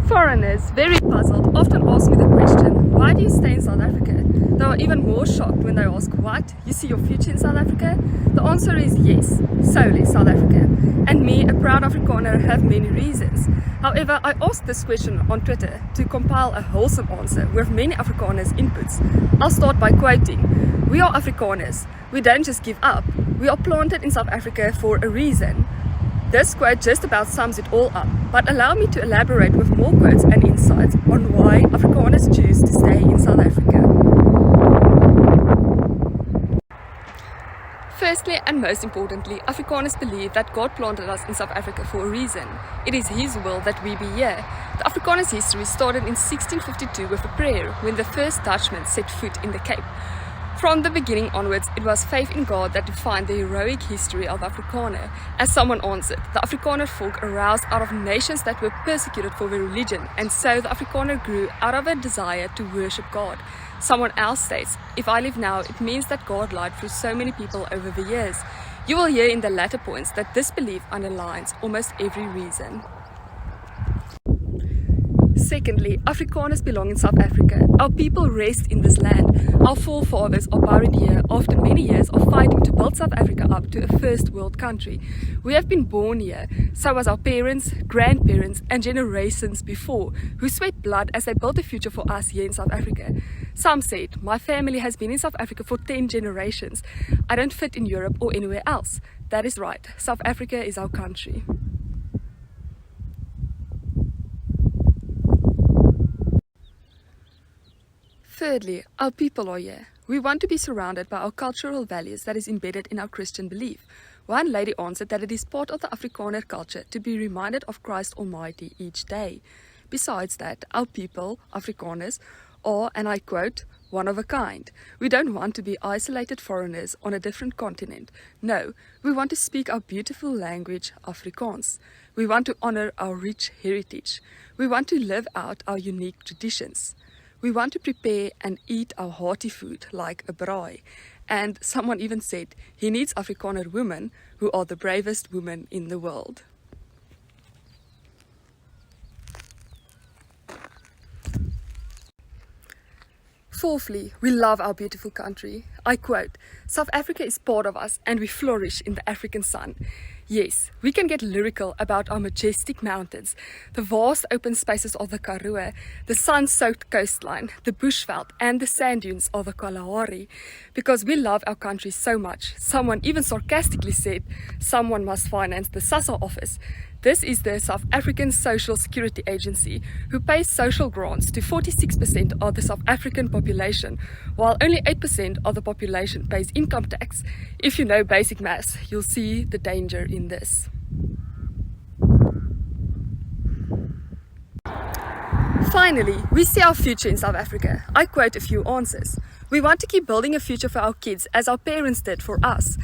Foreigners, very puzzled, often ask me the question, why do you stay in South Africa? They are even more shocked when they ask, what? You see your future in South Africa? The answer is yes, solely South Africa. And me, a proud Afrikaner, have many reasons. However, I asked this question on Twitter to compile a wholesome answer with many Afrikaners' inputs. I'll start by quoting, "We are Afrikaners. We don't just give up. We are planted in South Africa for a reason." This quote just about sums it all up, but allow me to elaborate with more quotes and insights on why Afrikaners choose to stay in South Africa. Firstly and most importantly, Afrikaners believe that God planted us in South Africa for a reason. It is His will that we be here. The Afrikaners' history started in 1652 with a prayer when the first Dutchmen set foot in the Cape. From the beginning onwards, it was faith in God that defined the heroic history of Afrikaner. As someone answered, the Afrikaner folk arose out of nations that were persecuted for their religion, and so the Afrikaner grew out of a desire to worship God. Someone else states, "If I live now, it means that God lied through so many people over the years." You will hear in the latter points that this belief underlines almost every reason. Secondly, Afrikaners belong in South Africa. Our people rest in this land. Our forefathers are buried here after many years of fighting to build South Africa up to a first world country. We have been born here, so was our parents, grandparents and generations before, who sweat blood as they built a future for us here in South Africa. Some said, "My family has been in South Africa for 10 generations. I don't fit in Europe or anywhere else." That is right. South Africa is our country. Thirdly, our people are here. We want to be surrounded by our cultural values that is embedded in our Christian belief. One lady answered that it is part of the Afrikaner culture to be reminded of Christ Almighty each day. Besides that, our people, Afrikaners, are, and I quote, "one of a kind." We don't want to be isolated foreigners on a different continent. No, we want to speak our beautiful language, Afrikaans. We want to honor our rich heritage. We want to live out our unique traditions. We want to prepare and eat our hearty food like a braai. And someone even said, he needs Afrikaner women who are the bravest women in the world. Fourthly, we love our beautiful country. I quote, "South Africa is part of us and we flourish in the African sun." Yes, we can get lyrical about our majestic mountains, the vast open spaces of the Karoo, the sun-soaked coastline, the bushveld and the sand dunes of the Kalahari, because we love our country so much. Someone even sarcastically said, someone must finance the SASSA office. This is the South African Social Security Agency, who pays social grants to 46% of the South African population, while only 8% of the population pays income tax. If you know basic maths, you'll see the danger in this. Finally, we see our future in South Africa. I quote a few answers. "We want to keep building a future for our kids as our parents did for us.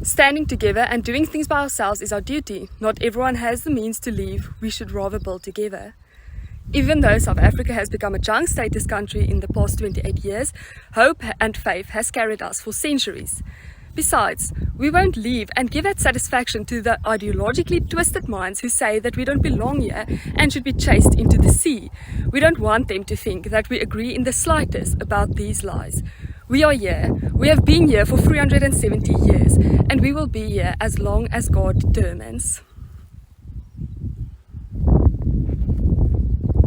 Standing together and doing things by ourselves is our duty. Not everyone has the means to leave. We should rather build together." Even though South Africa has become a junk status country in the past 28 years, hope and faith has carried us for centuries. Besides, we won't leave and give that satisfaction to the ideologically twisted minds who say that we don't belong here and should be chased into the sea. We don't want them to think that we agree in the slightest about these lies. We are here. We have been here for 370 years, and we will be here as long as God determines.